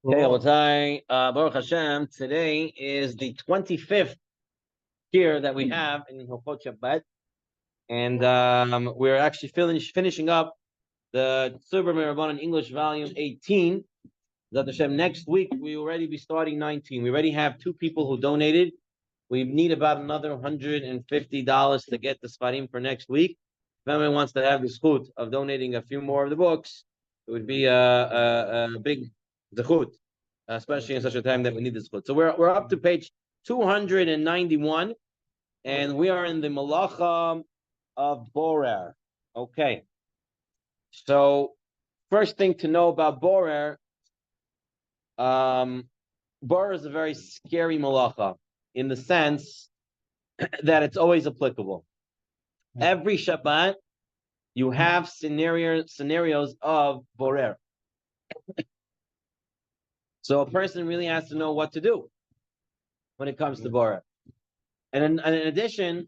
Okay, Oh, Baruch Hashem, today is the 25th year that we have in Hilchot Shabbat, and we're actually finishing up the Tzurba Mirabanan English Volume 18. That Hashem, next week we will already be starting 19. We already have two people who donated. We need about another $150 to get the Sfarim for next week. If anyone wants to have the zechut of donating a few more of the books, it would be a big zechut, especially in such a time that we need this zechut. So we're up to page 291, and we are in the Malacha of Borer. Okay. So first thing to know about Borer, Borer is a very scary Malacha in the sense that it's always applicable. Every Shabbat, you have scenarios of Borer. So a person really has to know what to do when it comes to Borer. And in addition,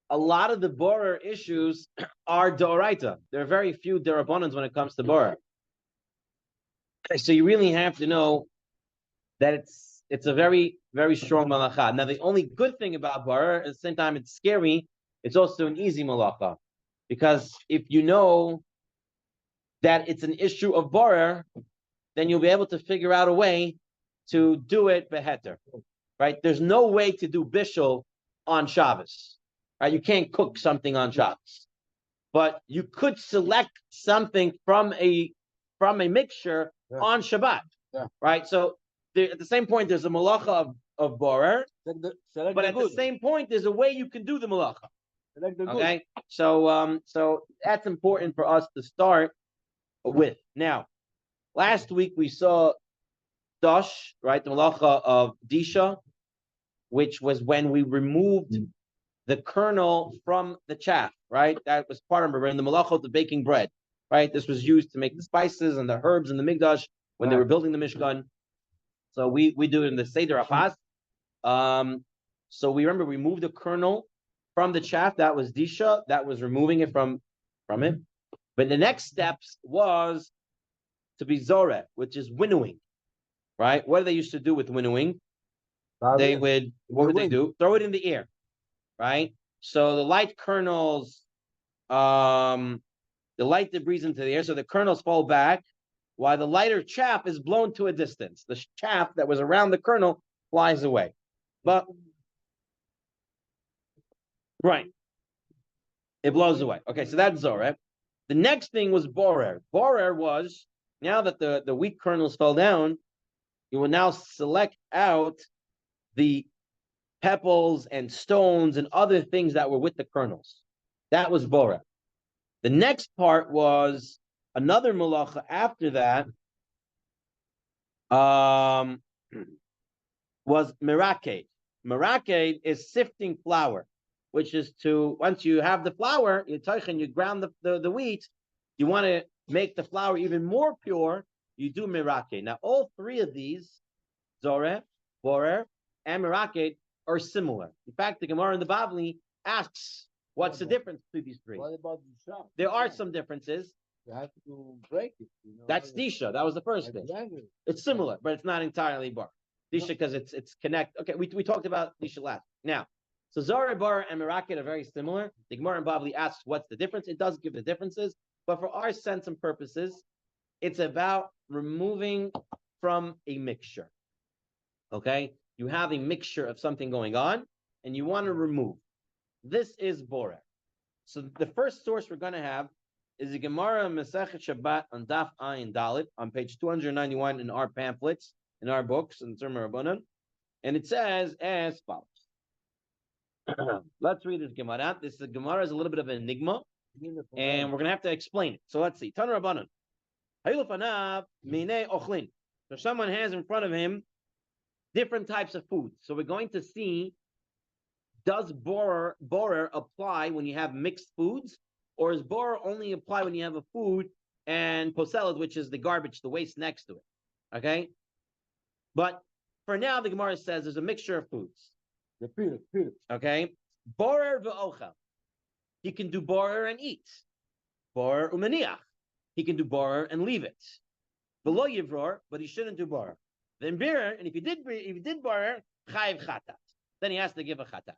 a lot of the Borer issues are Doraita. There are very few Derabbanans when it comes to Borer. So you really have to know that it's a very, very strong malacha. Now, the only good thing about Borer, at the same time it's scary, it's also an easy malacha. Because if you know that it's an issue of Borer, then you'll be able to figure out a way to do it beheter, right? There's no way to do bishul on Shabbos, right? You can't cook something on Shabbos, but you could select something from a mixture on Shabbat, right? So at the same point, there's a malacha of borer, but at the same point, there's a way you can do the malacha. Okay, so that's important for us to start with. Now, last week we saw Dosh, right? The malacha of Disha, which was when we removed the kernel from the chaff, right? That was part of it. In the malachot, the baking bread, right? This was used to make the spices and the herbs and the migdash when they were building the Mishkan. So we do it in the Seder Afas. So we remove the kernel from the chaff. That was Disha. That was removing it from it. But the next steps was to be Zoreh, which is winnowing, right? What do they used to do with winnowing? They would, what would they do? Throw it in the air, right? So the light kernels, the light debris into the air, so the kernels fall back, while the lighter chaff is blown to a distance. The chaff that was around the kernel flies away. But right, it blows away. Okay, so that's Zoreh. The next thing was Borer. Borer was, now that the wheat kernels fell down, you will now select out the pebbles and stones and other things that were with the kernels. That was Borer. The next part was another malacha after that, was meraked. Meraked is sifting flour, which is to, once you have the flour, you ground the wheat, you want to make the flour even more pure, you do meraked. Now, all three of these, Zoreh, Borer, and meraked, are similar. In fact, the Gemara in the Bavli asks, what's the difference between these three? What about the shop? There are some differences. You have to break it. That's Disha. That was the first thing. Exactly. It's similar, but it's not entirely bar. Disha because it's connect. Okay, we talked about Disha last. Now, so Zoreh, Bar, and Meraked are very similar. The Gemara in Bavli asks what's the difference. It does give the differences, but for our sense and purposes, it's about removing from a mixture. Okay, you have a mixture of something going on, and you want to remove. This is Borer. So the first source we're going to have is the Gemara Masechet Shabbat on Daf Ayin Dalit on page 291 in our pamphlets, in our books, in Tzurba Rabbanan, and it says as follows. Let's read this Gemara. This Gemara is a little bit of an enigma, and we're going to have to explain it. So let's see. Tana Rabbanan. So someone has in front of him different types of foods. So we're going to see, does borer apply when you have mixed foods, or does borer only apply when you have a food and poseled, which is the garbage, the waste next to it? Okay, but for now, the Gemara says there's a mixture of foods. Okay, borer v'ochel. He can do borer and eat. Borer umaniach. He can do borer and leave it. Below yivror, but he shouldn't do borer. Then beer, and if you did borer, chayiv chatat. Then he has to give a chatat.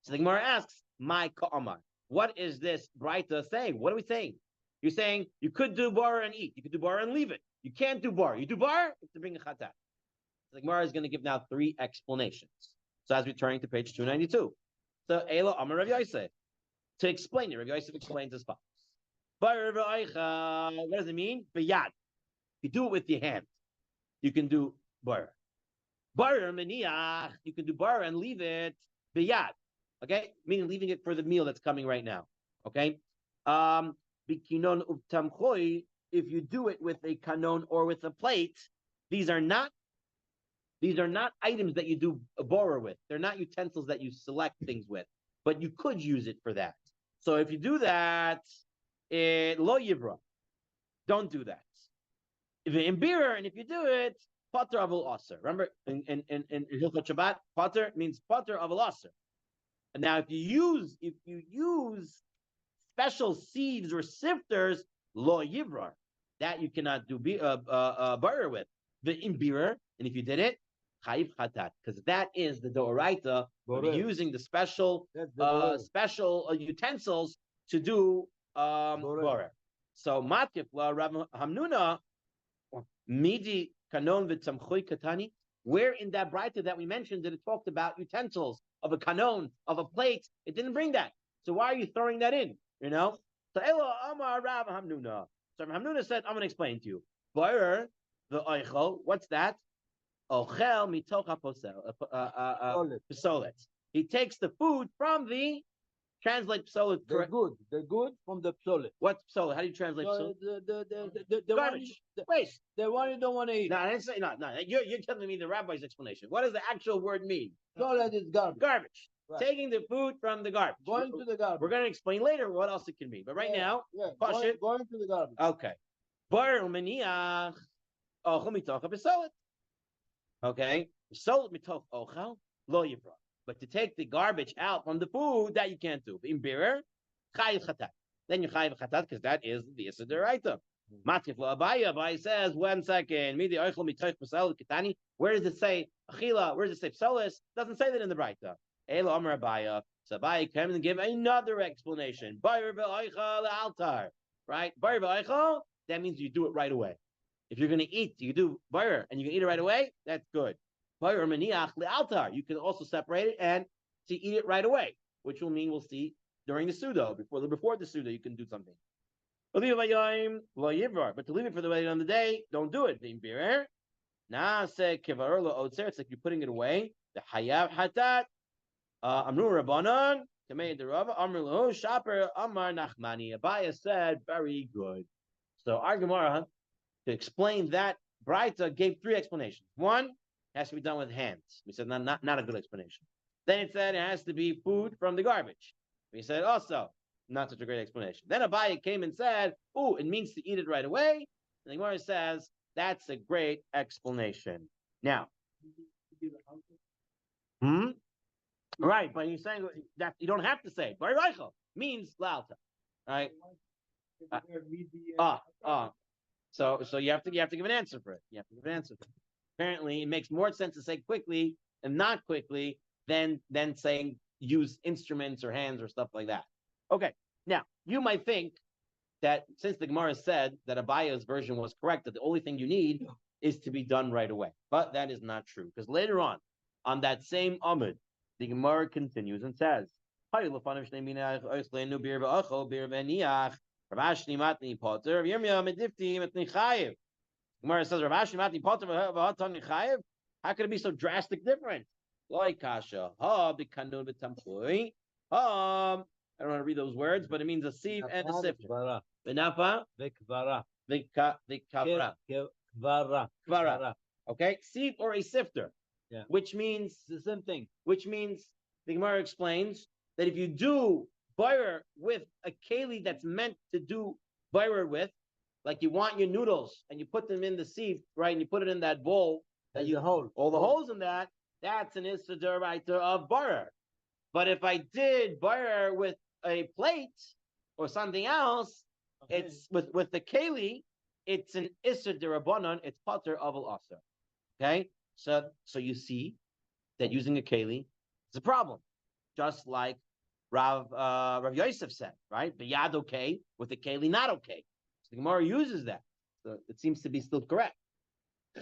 So the Gemara asks, my ka'amar. What is this Braita saying? What are we saying? You're saying you could do bar and eat. You could do bar and leave it. You can't do bar. You do bar, you have to bring a chatat. So the Gemara is going to give now 3 explanations. So as we're turning to page 292. So Ela Amar Rav Yosef. To explain it, Rav Yosef explains as follows. Bar what does it mean? Biyad. You do it with your hand. You can do bar. Bar maniach. You can do bar and leave it biyad. Okay, meaning leaving it for the meal that's coming right now. Okay, bikinon ubtamchoi. If you do it with a kanon or with a plate, these are not items that you do a borer with. They're not utensils that you select things with, but you could use it for that. So if you do that, lo yivra, don't do that. If in beer, and if you do it, pater avul aser. Remember in Hilchot Shabbat, pater means pater avul aser. And now if you use special sieves or sifters, lo yivra, that you cannot do butter with. The imbira, and if you did it, chayiv chatat, because that is the doraita of using the special utensils to do borer. So matif la Rav Hamnuna midi kanon v'tamchui katani. Where in that Braita that we mentioned that it talked about utensils of a kanon, of a plate, it didn't bring that. So why are you throwing that in? You know? So Elo Amar Rav Hamnuna. So Rav Hamnuna said, I'm going to explain to you. Borer, the oichel, what's that? Ochel mitocha posolet. He takes the food from the, translate psolet. The good from the psolet. What's psolet? How do you translate psolet? The garbage. Waste. The one you don't want to eat. No, I didn't say, no. You're telling me the rabbi's explanation. What does the actual word mean? Psolet is garbage. Garbage. Right. Taking the food from the garbage. Going to the garbage. We're going to explain later what else it can mean. But right now, going to the garbage. Okay. Bar umaniach ochel mitocha psolet. Okay, psolet mitoch ochel lo yivra. But to take the garbage out from the food, that you can't do. In beer, chayiv chatat. Then you chayiv chatat because that is the issa deraita. Matif lo Abaya. Abaya says, 1 second. Midi oichel mitoch psolet kitani. Where does it say achila? Where does it say psolis? Doesn't say that in the Braita. Elo Amar Abaya. So Abaya comes and give another explanation. Bar v'oichel altar. Right? Bar v'oichel. That means you do it right away. If you're going to eat, you do bar and you can eat it right away. That's good. Bar maniach le'altar. You can also separate it and to eat it right away, which will mean we'll see during the sudo. Before the sudo, you can do something. But to leave it for the later on the day, don't do it. It's like you're putting it away. The hayav hatat. Amru Rabbanan. Amru Shaper Amar Nachmani. Abaya said, very good. So our Gemara, to explain that, Braita gave 3 explanations. 1, it has to be done with hands. We said not a good explanation. Then it said it has to be food from the garbage. We said also, not such a great explanation. Then Abaye came and said, oh, it means to eat it right away. And the Gemara says, that's a great explanation. Now, right, but he's saying that you don't have to say, Bar Reichel means Lalta. Right? So you have to give an answer for it. You have to give an answer for it. Apparently, it makes more sense to say quickly and not quickly than saying use instruments or hands or stuff like that. Okay. Now, you might think that since the Gemara said that Abaya's version was correct, that the only thing you need is to be done right away. But that is not true. Because later on that same Amud, the Gemara continues and says, Ravashni matni potter. Yirmiyah medifti matni chayiv. Gemara says Ravashni matni potter v'hatani chayiv. How could it be so drastic different? Like kasha ha bikanun v'tamchui. I don't want to read those words, but it means a sieve and a sifter. V'napa v'kvara v'kavra. Okay, sieve or a sifter. Yeah. Which means the same thing. Which means the Gemara explains that if you do borer with a keli that's meant to do borer with, like you want your noodles and you put them in the sieve, right? And you put it in that bowl, that you hold all the holes in that. That's an issa d'oraita of borer. But if I did borer with a plate or something else, it's with the keli, it's an issa d'rabanan. It's pater avul aser. Okay, so you see that using a keli is a problem, just like Rav Yosef said, right? Biyad okay, with the keli not okay. So the Gemara uses that, so it seems to be still correct.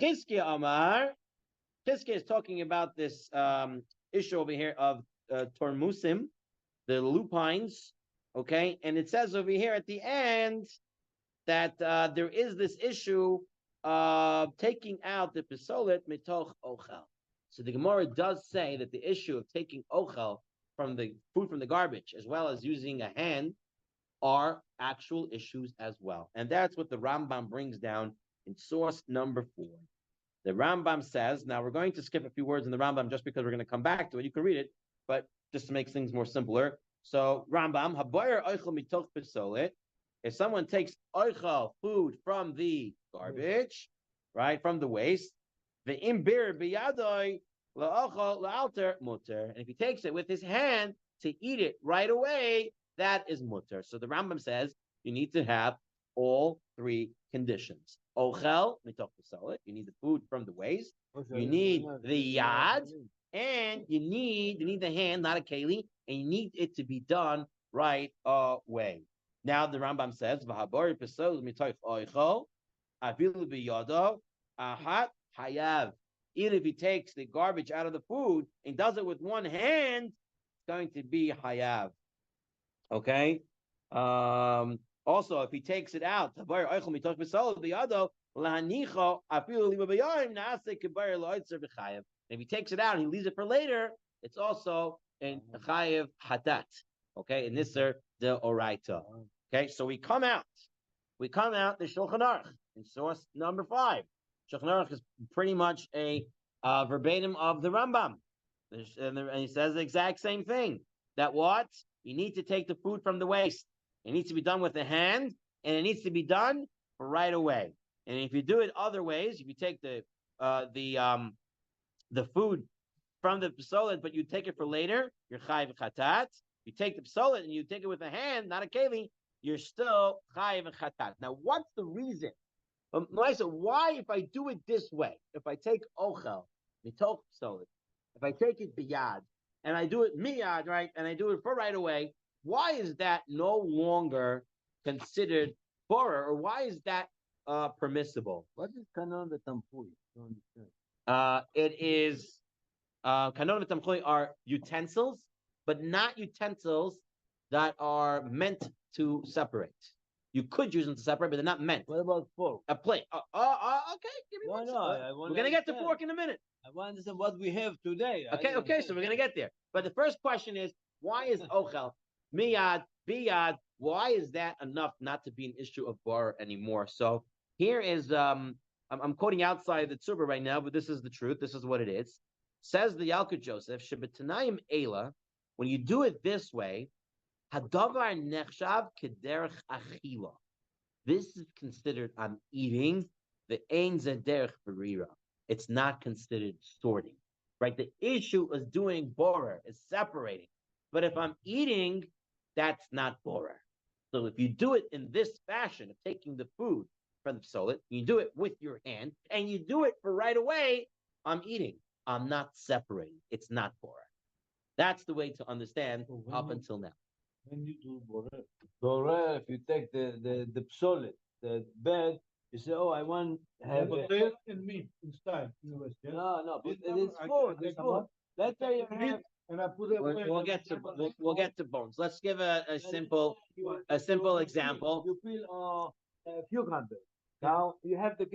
Chizkiya Amar, Chizkiya is talking about this issue over here of tormusim, the lupines, okay, and it says over here at the end that there is this issue of taking out the pisolet mitoch ochel. So the Gemara does say that the issue of taking ochel from the food from the garbage, as well as using a hand, are actual issues as well. And that's what the Rambam brings down in source number 4. The Rambam says, now we're going to skip a few words in the Rambam just because we're going to come back to it. You can read it, but just to make things more simpler. So Rambam, habayar oichel mitoch pisolet. If someone takes oichel, food from the garbage, right, from the waste, the imbir biyadoi laochel laalter mutter. And if he takes it with his hand to eat it right away, that is mutter. So the Rambam says you need to have all 3 conditions. Ochel mitoch pisolet. You need the food from the waste. You need the yad, and you need the hand, not a keli, and you need it to be done right away. Now the Rambam says, "V'habori pisolet mitoch oichel afilu biyado ahat hayav." Even if he takes the garbage out of the food and does it with one hand, it's going to be hayav. Okay. Also, if he takes it out, if he takes it out and he leaves it for later, it's also in chayev hatat. Okay, in Nisr the oraita. Okay, so we come out the Shulchan Aruch in source number 5. Shulchan Aruch is pretty much a verbatim of the Rambam, and he says the exact same thing. That what? You need to take the food from the waste. It needs to be done with the hand, and it needs to be done right away. And if you do it other ways, if you take the food from the psolet, but you take it for later, you're chayiv chatat. You take the psolet and you take it with a hand, not a keli, you're still chayiv chatat. Now, what's the reason? Why, if I do it this way, if I take ochel, mitoch psolet, if I take it biyad, and I do it miyad, right, and I do it for right away, why is that no longer considered borer, or why is that permissible? What is kanon v'tamchui? It is kanon v'tamchui are utensils, but not utensils that are meant to separate. You could use them to separate, but they're not meant. What about fork? A plate. Okay, give me one second. We're going to get to fork in a minute. I want to understand what we have today. Okay, so we're going to get there. But the first question is, why is ochel, miyad, biyad, why is that enough not to be an issue of bar anymore? So here is, I'm quoting outside the Tzurba right now, but this is the truth. This is what it is. Says the Yalkut Joseph, Shebetanayim Eila, when you do it this way, Hadavar nechshav kederech achila. This is considered I'm eating the ein zederech berira. It's not considered sorting, right? The issue is doing borer, is separating. But if I'm eating, that's not borer. So if you do it in this fashion of taking the food from the psolet, you do it with your hand, and you do it for right away, I'm eating. I'm not separating. It's not borer. That's the way to understand up until now. When you do borer, if you take the psolet, the bed, you say, "Oh, I want to have potato and meat inside. No, but it is food. It's food. Let's say you have. And I put it. We'll get to bones. Let's give a simple example. You peel cucumber. Now you have the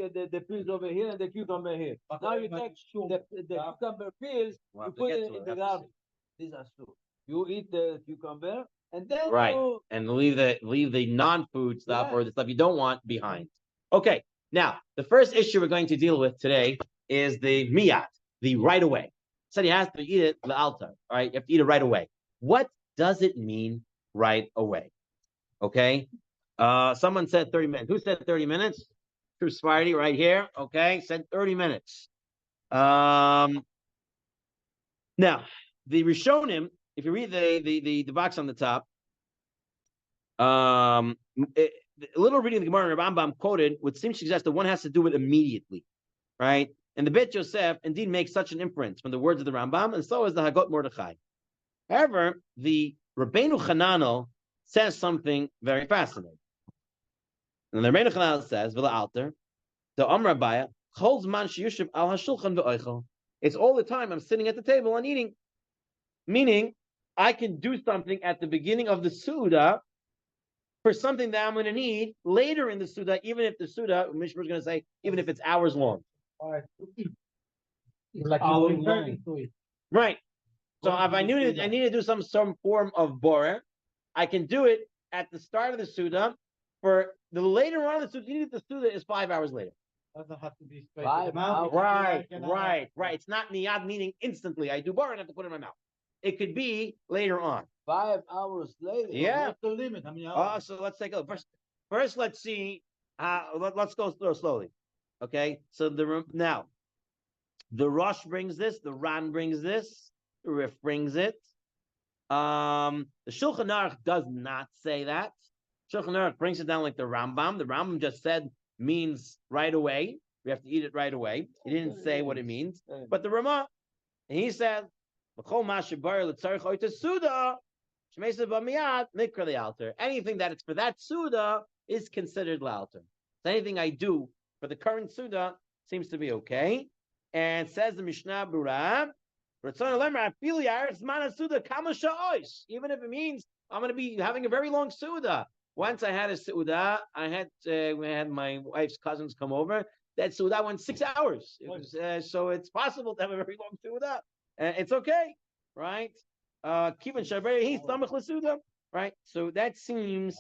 peels over here and the cucumber here. Now you take the cucumber peels, you put it in the garbage. These are soup. You eat the cucumber and then and leave the non-food stuff or the stuff you don't want behind. Okay, now the first issue we're going to deal with today is the miyat, the right away. Said he has to eat it l'alta, right? You have to eat it right away. What does it mean right away? Okay, someone said 30 minutes. Who said 30 minutes? True Sparty right here. Okay, said 30 minutes. Now the Rishonim, if you read the box on the top, a little reading the Gemara and Rambam quoted would seem to suggest that one has to do it immediately, right? And the Bet Yosef indeed makes such an inference from the words of the Rambam, and so is the Hagot Mordechai. However, the Rabbeinu Chananel says something very fascinating. And the Rabbeinu Chananel says, "V'la alter, the Amr Abaya holds man sheyushiv al hashulchan ve'oichel." It's all the time I'm sitting at the table and eating. Meaning, I can do something at the beginning of the Suda for something that I'm going to need later in the Suda, even if the Suda, Mishmar is going to say, even if it's hours long. Like Right. So if I need to do some form of borer, I can do it at the start of the Suda. For the later on the Suda, the Suda is 5 hours later. Doesn't have to be 5 hours. Right. It's not niyad, meaning instantly. I do borer and I have to put it in my mouth. It could be later on. 5 hours later. Yeah. What's the limit? I mean, So let's take a look. First, let's see. Let's go slowly. Okay. So now, the Rosh brings this. The Ran brings this. The Rif brings it. The Shulchan Aruch does not say that. Shulchan Aruch brings it down like the Rambam. The Rambam just said means right away. We have to eat it right away. He didn't say what it means. But the Ramah, he said, anything that it's for that Suda is considered Lalter. So anything I do for the current Suda seems to be okay. And says the Mishnah Berurah, even if it means I'm going to be having a very long Suda. Once I had a Suda, we had my wife's cousins come over. That Suda went 6 hours. So it's possible to have a very long Suda. It's okay, right? Kivan Shabari, he's Samach Lasuda, right? So that seems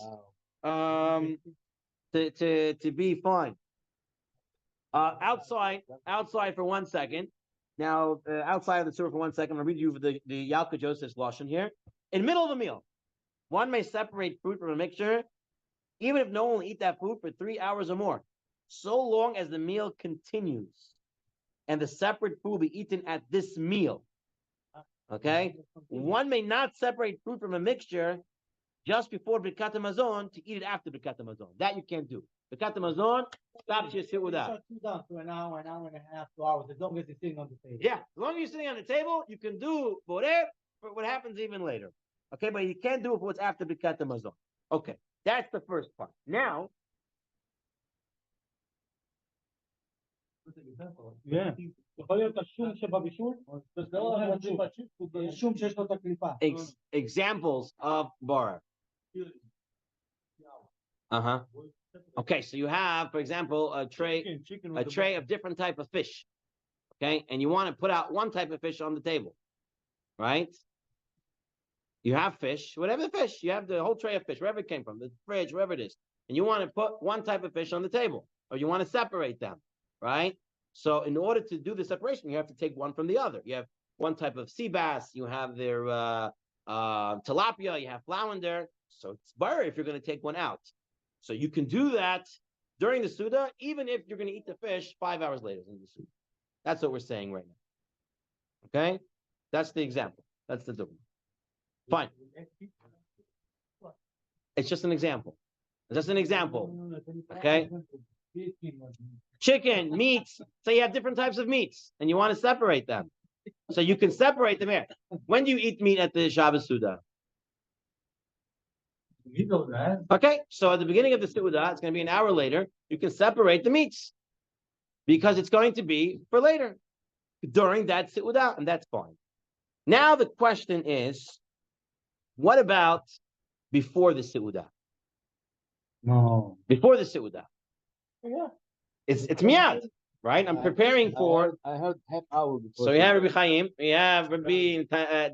to be fine. Outside for 1 second. Now, outside of the Tzurba for 1 second, I'll read you the Yalkut Joseph's Lashon here. In the middle of a meal, one may separate fruit from a mixture, even if no one will eat that food for 3 hours or more, so long as the meal continues and the separate food will be eaten at this meal. Okay? One may not separate fruit from a mixture just before Birkat HaMazon to eat it after Birkat HaMazon. That you can't do. Birkat HaMazon stops your Seudah. Shut you down to an hour and a half, 2 hours, as long as you're sitting on the table. Yeah, as long as you're sitting on the table, you can do borer for what happens even later. Okay, but you can't do it for what's after Birkat HaMazon. Okay, that's the first part. Now, Yeah. יכול להיות השום שבבישול, שום שיש לו את הקליפה. examples of borer. Okay, so you have, for example, a tray of different type of fish. Okay, and you want to put out one type of fish on the table, right? You have fish, whatever the fish, you have the whole tray of fish, wherever it came from, the fridge, wherever it is, and you want to put one type of fish on the table, or you want to separate them, right? So in order to do the separation, you have to take one from the other. You have one type of sea bass, you have their tilapia, you have flounder, so it's better if you're going to take one out. So you can do that during the Suda, even if you're going to eat the fish 5 hours later in the Suda. That's what we're saying right now. Okay? That's the example. That's the dogma. Fine. It's just an example. It's just an example. Okay? Chicken, meats. So you have different types of meats, and you want to separate them. So you can separate them here. When do you eat meat at the Shabbos Suda? Okay, so at the beginning of the Suda, it's going to be an hour later. You can separate the meats because it's going to be for later during that Suda, and that's fine. Now the question is, what about before the Suda? No. Before the Suda. Yeah. It's miyad, right? I'm preparing for. I heard half hour before. So we have Rabbi Chaim, we have Rabbi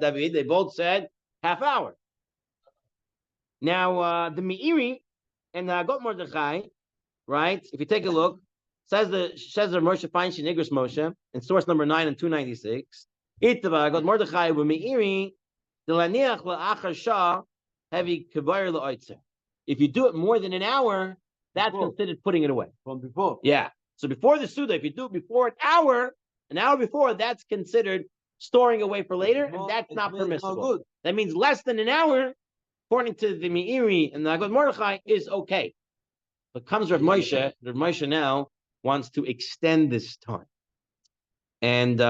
David. They both said half hour. Now the Meiri and the Hagot Mordechai, right? If you take a look, says the Moshe Feinstein Nigris Moshe in source number 9 and 296. Itava Hagot Mordechai with Meiri the laniach la'achar shah heavy kabayir la'oitzer. If you do it more than an hour, that's considered putting it away. From before. Yeah. So before the Suda, if you do it before an hour before, that's considered storing away for later, and that's not permissible. That means less than an hour, according to the Meiri and the Hagot Mordechai, is okay. But comes Rav Moshe now wants to extend this time. And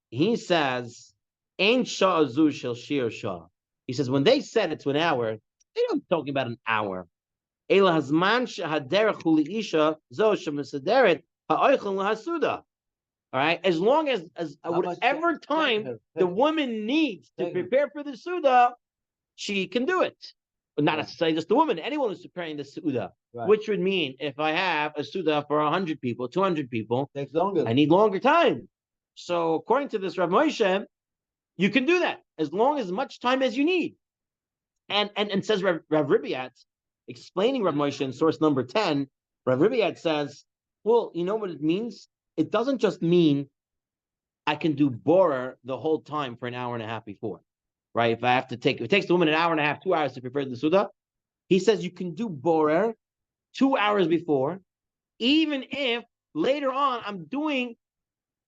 he says, "Ain't shah azu shel shir shah." He says when they said it to an hour, they're not talking about an hour. Ela hazman shehaderech hu liisha zo shemesederet ha'oichel lahasuda. All right, as long as How much whatever time take the her. woman needs to Take her. prepare for the suda, she can do it. But not Right. necessarily just the woman. Anyone who's preparing the suda, Right. which would mean if I have a suda for 100 people, 200 people, Takes longer. I need longer time. So according to this Rav Moshe, you can do that as long as much time as you need. And says Rav Ribiat, explaining Rav Moshe in source number 10, Rav Ribiat says, well, you know what it means? It doesn't just mean I can do borer the whole time for an hour and a half before, right? If it takes the woman an hour and a half, 2 hours to prepare the Suda, he says you can do borer 2 hours before, even if later on I'm doing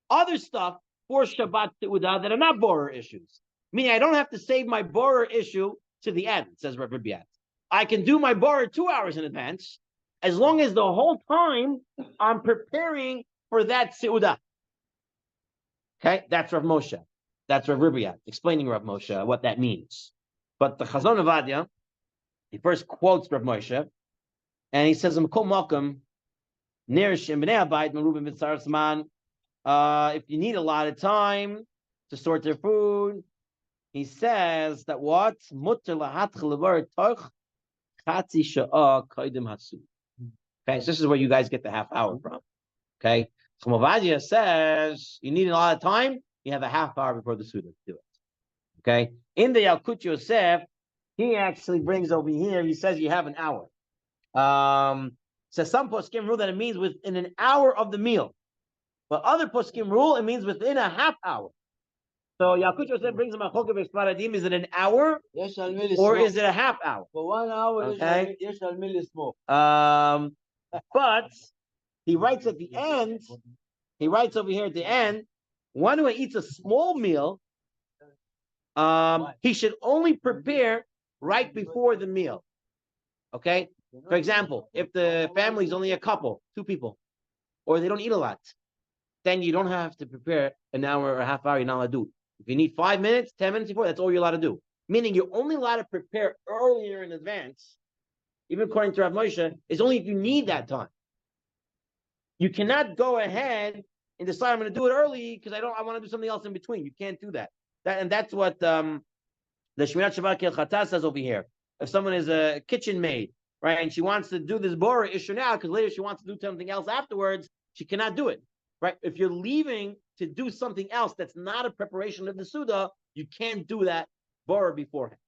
other stuff for Shabbat Seudah that are not borer issues. Meaning I don't have to save my borer issue to the end, says Rabbi Biat. I can do my borer 2 hours in advance, as long as the whole time I'm preparing for that Seudah. Okay, that's Rav Moshe. That's Rav Ribiat, explaining Rav Moshe what that means. But the Chazon Avadia, he first quotes Rav Moshe, and he says, if you need a lot of time to sort their food, he says that what? Okay, so this is where you guys get the half hour from. Okay, Chumavadia says you need a lot of time, you have a half hour before the Suda to do it. Okay, in the Yalkut Yosef, he actually brings over here, he says you have an hour. So some poskim rule that it means within an hour of the meal. But other poskim rule, it means within a half hour. So Yalkut Yosef brings him a chok of Paradim. Is it an hour or is it a half hour? For 1 hour, Okay. Yesh al Mili smoke. But he writes at the end, he writes over here at the end, one who eats a small meal, he should only prepare right before the meal. Okay? For example, if the family is only a couple, 2 people, or they don't eat a lot, then you don't have to prepare an hour or a half hour, you're not allowed to do. If you need 5 minutes, 10 minutes before, that's all you're allowed to do. Meaning you're only allowed to prepare earlier in advance, even according to Rav Moshe, is only if you need that time. You cannot go ahead and decide I'm going to do it early because I want to do something else in between. You can't do that. That's what the Shmirat Shabbat Kilchata says over here. If someone is a kitchen maid, right, and she wants to do this Bora issue now because later she wants to do something else afterwards, she cannot do it. Right? If you're leaving to do something else that's not a preparation of the Suda, you can't do that Bora beforehand.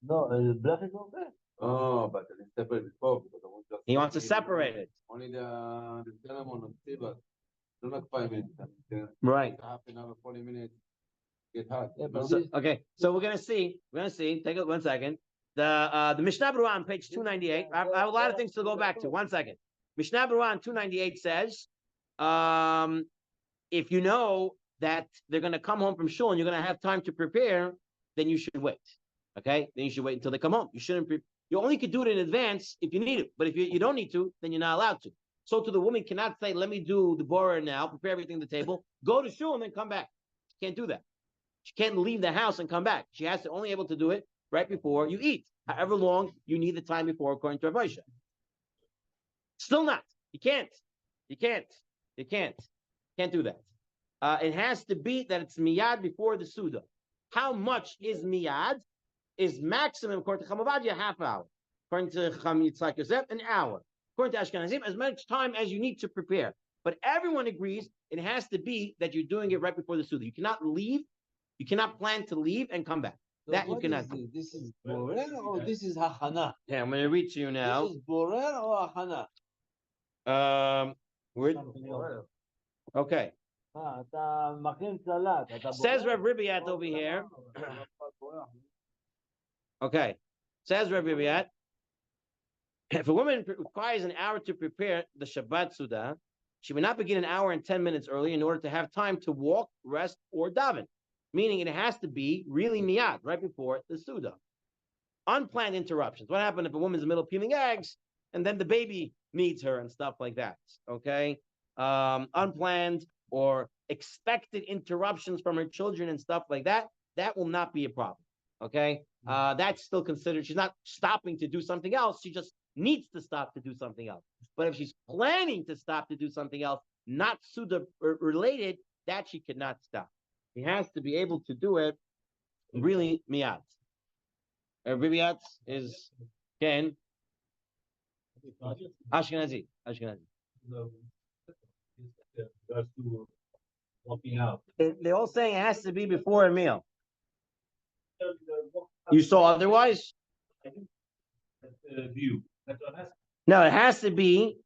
No, the black is not there. Oh, but it's separate before because I want just. He wants to separate it. Only the ceremony on Tzurba. Don't like 5 minutes. Right. Half an hour, 40 minutes. Get hot. Yeah, but Okay, so we're gonna see. Take it 1 second. The Mishnah Berurah on page 298. I have a lot of things to go back to. 1 second. Mishnah Berurah on 298 says, if you know that they're gonna come home from shul and you're gonna have time to prepare, then you should wait. Okay, then you should wait until they come home. You shouldn't. You only could do it in advance if you need it, but if you don't need to, then you're not allowed to. So to the woman cannot say, "Let me do the borer now, prepare everything at the table, go to shul and then come back." She can't do that. She can't leave the house and come back. She has to only able to do it right before you eat, however long you need the time before, according to Rav Moshe. Still not. You can't. You can't do that. It has to be that it's miyad before the Suda. How much is miyad? Is maximum, according to Chamavadia, half hour. According to Cham Yitzchak Yosef, an hour. According to Ashkenazim, as much time as you need to prepare. But everyone agrees it has to be that you're doing it right before the Suda. You cannot leave. You cannot plan to leave and come back. So that you cannot do. This is borer or this is hachana? Yeah, I'm going to read to you now. This is borer or hachana? Okay. Says Rav Ribiat over here. Okay. Says Rav Ribiat, if a woman requires an hour to prepare the Shabbat Suda, she may not begin an hour and 10 minutes early in order to have time to walk, rest, or daven. Meaning it has to be really miyad, right before the Suda. unplanned interruptions. What happened if a woman's in the middle of peeling eggs and then the baby needs her and stuff like that? Okay, unplanned or expected interruptions from her children and stuff like that. That will not be a problem. Okay, that's still considered. She's not stopping to do something else. She just needs to stop to do something else. But if she's planning to stop to do something else, not Suda related, that she cannot stop. He has to be able to do it really miyat. Miyat is Ken Ashkenazi. Walking out. They're all saying it has to be before a meal. You saw otherwise? View. No, it has to be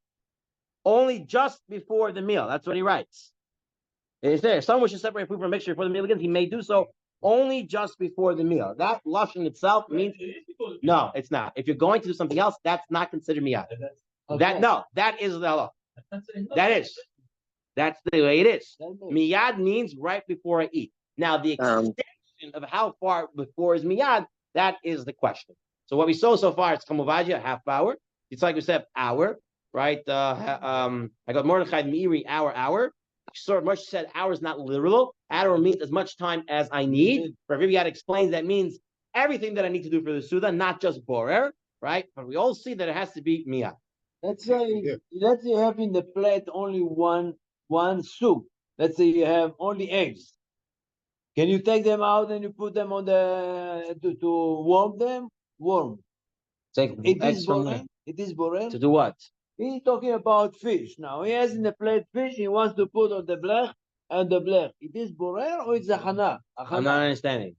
only just before the meal. That's what he writes. It's there. Someone should separate food from mixture before the meal begins. He may do so only just before the meal. That lashon itself means no, it's not. If you're going to do something else, that's not considered miyad. Okay. That is the halach. That is. That's the way it is. Miyad means right before I eat. Now, the extension of how far before is miyad, that is the question. So what we saw so far, it's kamuvaja, half hour. It's like we said, hour, right? I got Mordechai Meiri, hour. So Moshe said hour is not literal. Hour means as much time as I need. Rav Yad explains that means everything that I need to do for the Suda, not just borer, right? But we all see that it has to be miyad. Let's say you have in the plate only one soup. Let's say you have only eggs. Can you take them out and you put them on the to warm them? Warm. Take It eggs is from borel. It is borel. to do what? He's talking about fish now. He has in the plate fish. He wants to put on the blech and the blech. It is borel or it's a hana? I'm not understanding.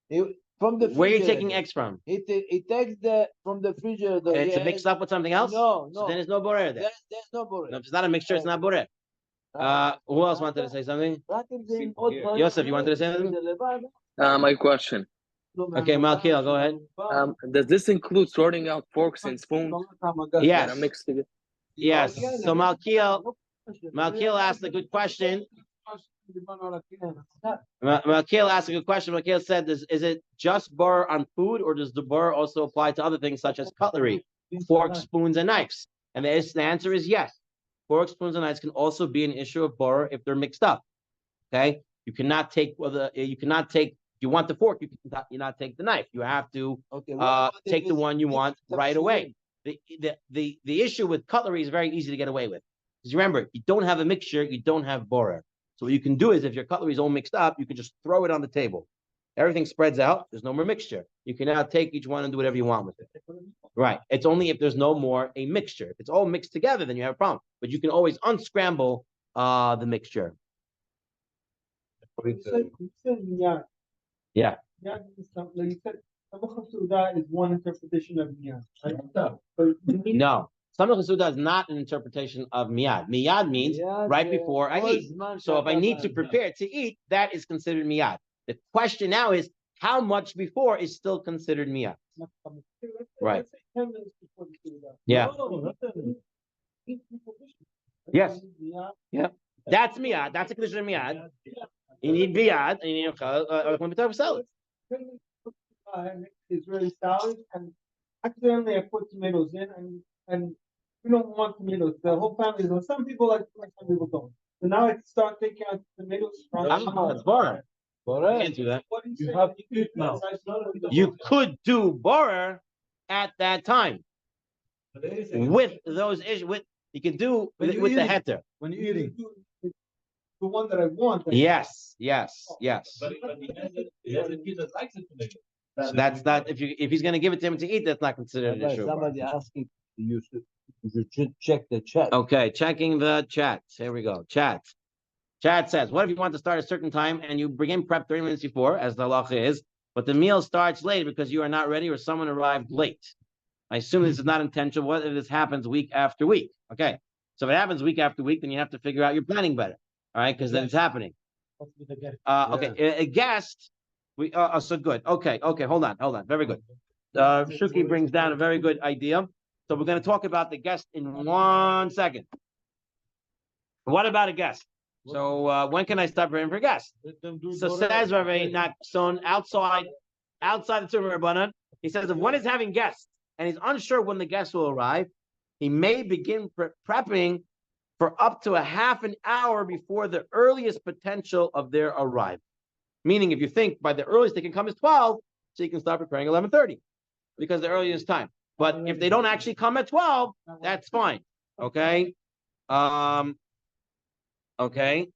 From the Where are you refrigerator. taking eggs from? He takes from the refrigerator. And it's mixed up with something else? No. So then there's no borer there. There's no borel. No, if it's not a mixture, it's not borer. Who else wanted to say something? Yosef, you wanted to say something? My question. Okay, Malkiel, go ahead. Does this include sorting out forks and spoons? Yes. That are mixed together? Yes. So Malkiel asked a good question. Malkiel asked a good question. Malkiel said, is it just bar on food, or does the bar also apply to other things such as cutlery, forks, spoons, and knives? And the answer is yes. Forks, spoons, and knives can also be an issue of bar if they're mixed up. Okay, you cannot take if you want the fork, you cannot take the knife. You have to take the one you want right away. The issue with cutlery is very easy to get away with. Because remember, you don't have a mixture, you don't have borer. So what you can do is if your cutlery is all mixed up, you can just throw it on the table. Everything spreads out. There's no more mixture. You can now take each one and do whatever you want with it. Right. It's only if there's no more a mixture. If it's all mixed together, then you have a problem. But you can always unscramble the mixture. You said miyad. Yeah. Miyad is something. You said Samach Suda is one interpretation of miyad. No. Samach Suda is not an interpretation of miyad. Miyad means right before I eat. So if I need to prepare to eat, that is considered miyad. The question now is how much before is still considered miyad? Right. 10 minutes before the Suda. Yeah. No. Yes. Yeah. That's miyad. That's a condition of miyad. You need biyad and you need salad. Israeli salad, and accidentally I put tomatoes in, and we don't want tomatoes. The whole family does. Some people like, some people don't. So now I start taking out tomatoes from. It's borer. You can't do that. What do you say? You could do borer at that time with those issues. You can do with the heter. When you're eating. The one that I want. Yes. But he has a kid that likes it to make it. So that's not if he's going to give it to him to eat, that's not considered an issue. Somebody asking you should check the chat. Okay, checking the chat. Here we go. Chat says, what if you want to start a certain time and you begin prep 30 minutes before, as the halacha is, but the meal starts late because you are not ready or someone arrived late? I assume this is not intentional. What if this happens week after week? Okay, so if it happens week after week, then you have to figure out your planning better. All right, because then it's happening. Okay, a guest. So good. Okay, hold on. Very good. Shuki brings down a very good idea. So we're going to talk about the guest in 1 second. What about a guest? So when can I start praying for a guest? So says Rav Nachson outside the Tzurba Rabbanan, He says if one is having guests and he's unsure when the guests will arrive, he may begin prepping for up to a half an hour before the earliest potential of their arrival. Meaning, if you think by the earliest they can come is 12, so you can start preparing 11:30 because the earliest time. But if they don't actually come at 12, that's fine. Okay. Okay.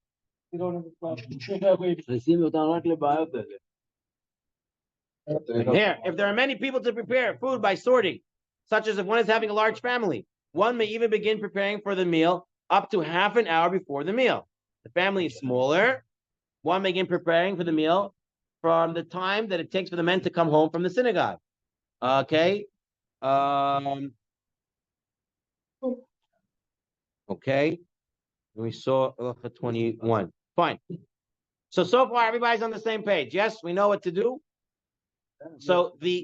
Here, if there are many people to prepare food by sorting, such as if one is having a large family, one may even begin preparing for the meal up to half an hour before the meal. The family is smaller, one may begin preparing for the meal from the time that it takes for the men to come home from the synagogue. Okay. Okay. We saw 21. Fine. So far, everybody's on the same page. Yes, we know what to do. So to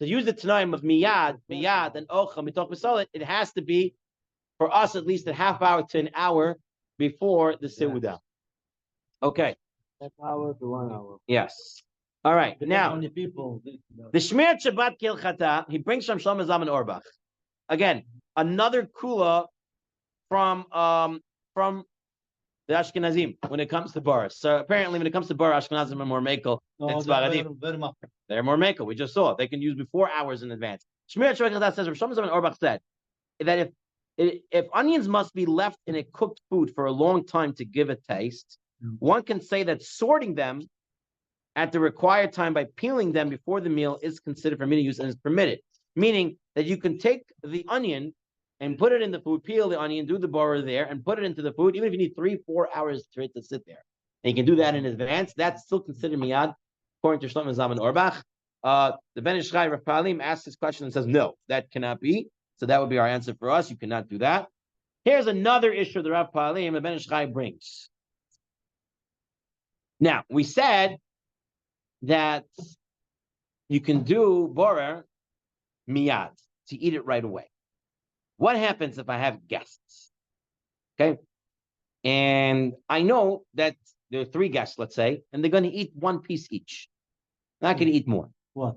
use the Tanaim of miyad, and ocha, mitoch v'solet, it has to be for us at least a half hour to an hour before the seudah. Okay. Half hour to 1 hour. Yes. All right. Now, How many people? the Shmirat Shabbat Kilchata, he brings from Shlomo Zalman Auerbach. Again, another kula from the Ashkenazim when it comes to Boris. So apparently, when it comes to Boris, Ashkenazim are more makel than Sfaradim. They're more makel. We just saw it. They can use before hours in advance. Shmirat Shabbat Kilchata says, Shlomo Zalman Auerbach said that if onions must be left in a cooked food for a long time to give a taste, one can say that sorting them at the required time by peeling them before the meal is considered for meat use and is permitted. Meaning that you can take the onion and put it in the food, peel the onion, do the borer there, and put it into the food, even if you need 3-4 hours for it to sit there. And you can do that in advance. That's still considered miyad, according to Shlomo Zalman Auerbach. The Ben Ish Chai Rav Palim asks this question and says, no, that cannot be. So that would be our answer for us. You cannot do that. Here's another issue the Rav Palim, the Ben Ish Chai brings. Now, we said that you can do borer miyad, to eat it right away. What happens if I have guests? Okay. And I know that there are 3 guests, let's say, and they're going to eat 1 piece each. Not going to eat more. What?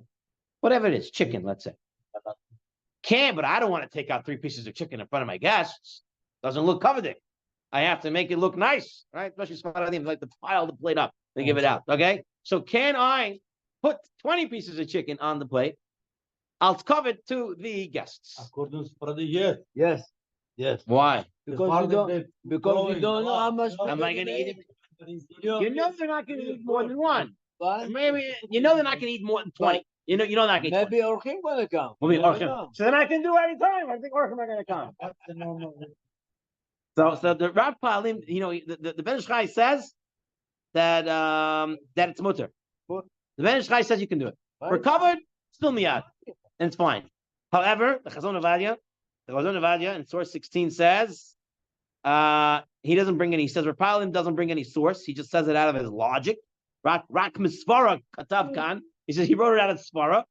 Whatever it is, chicken, let's say. But I don't want to take out 3 pieces of chicken in front of my guests. Doesn't look coveted. I have to make it look nice, right? Especially Sfaradim like to pile the plate up and give it out. Okay. So can I put 20 pieces of chicken on the plate? I'll cover it to the guests. According to Sfaradi, yes. Yes. Why? Because you don't know how much. Am I going to eat it? You know they're not going to eat more than 1. Maybe you know they're not going to eat more than 20. You know they're not going to eat. Maybe Orchim going to come. So then I can do any time. I think Orchim are going to come. So the Rav Palim, the Ben Ish Chai says that it's mutter. The Ben Ish Chai says you can do it. We're covered, still miyad, and it's fine. However, the Chazon Avadia in source 16 says he doesn't bring any. He says Rav Palim doesn't bring any source. He just says it out of his logic. Rak misvara katav kan. He says he wrote it out of svara.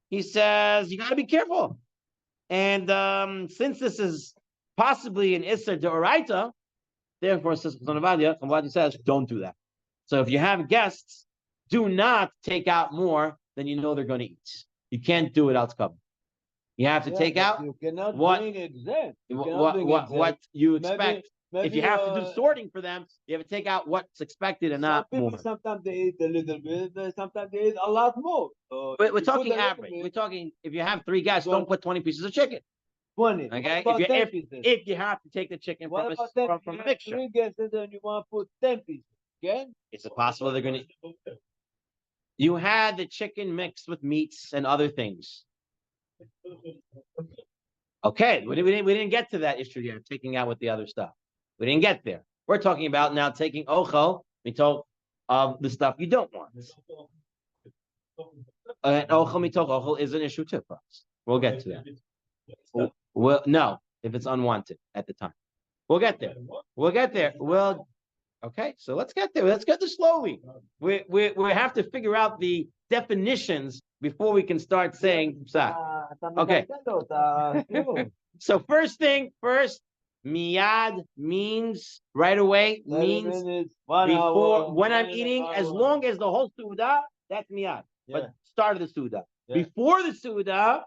He says you got to be careful. And since this is possibly an Isser Deoraita, therefore, says Chazon says, don't do that. So if you have guests, do not take out more than you know they're going to eat. You can't do it out covered. You have to take out you cannot what you expect. Maybe, if you have to do sorting for them, you have to take out what's expected and not more. Sometimes they eat a little bit, sometimes they eat a lot more. So but we're talking average. We're talking if you have 3 guests, don't put 20 pieces of chicken. 20. Okay. If you have to take the chicken from a mixture. 3 guests and you want to put 10 pieces. Okay? It's possible they're going to. You had the chicken mixed with meats and other things. Okay, we didn't get to that issue yet, taking out with the other stuff. We didn't get there. We're talking about now taking ochel, mitoch, of the stuff you don't want. And ochel mitoch ochel is an issue too for us. We'll get to that. Well, no, if it's unwanted at the time. We'll get there. Okay, so let's get there. Let's get there slowly. We have to figure out the definitions before we can start saying psak. Okay. So first, Miyad means right away, 30 means minutes, 1 before hour, when I'm 1.5 eating, as hours. long as the whole Suda, that's miyad. Yeah. But start of the Suda. Yeah. Before the Suda,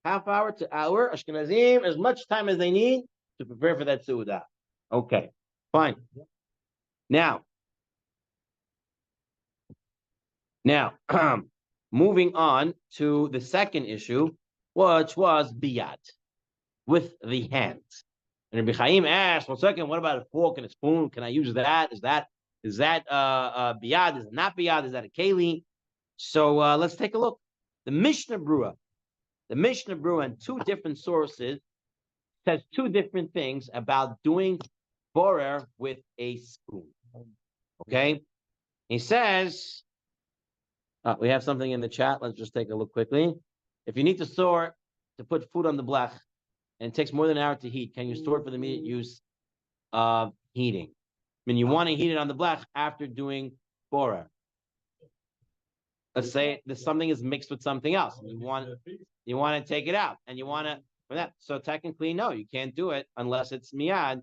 half hour to hour, Ashkenazim, as much time as they need to prepare for that Suda. Okay, fine. Now, moving on to the second issue, which was biyad, with the hands. And Rabbi Chaim asked, "One second, what about a fork and a spoon? Can I use that? Is that biyad? Is it not biyad? Is that a keli?" So let's take a look. The Mishnah Brura in two different sources says two different things about doing borer with a spoon. Okay, he says we have something in the chat. Let's just take a look quickly. If you need to store to put food on the blech and it takes more than an hour to heat, can you store it for the immediate use of heating? I mean, you want to heat it on the blech after doing borer. Let's say something is mixed with something else. You want to take it out, and you want to for that. So technically, no, you can't do it unless it's miyad,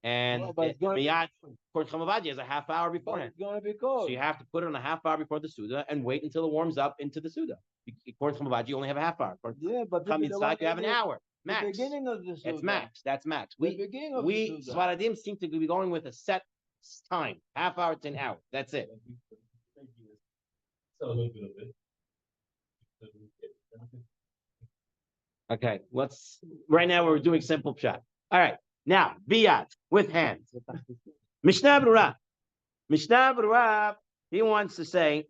and miyad for chamavadi is a half hour beforehand. It's gonna be cold. So you have to put it on a half hour before the Suda and wait until it warms up into the Suda. According to Chamavad, you only have a half hour. Yeah, but Chamitzak, you have an hour. Max. The beginning of the Suda. That's max. That's max. We Svaradim seem to be going with a set time, half hour to an hour. That's it. Okay, right now we're doing simple shot. All right, now biyat with hands. Mishnah Berurah, he wants to say,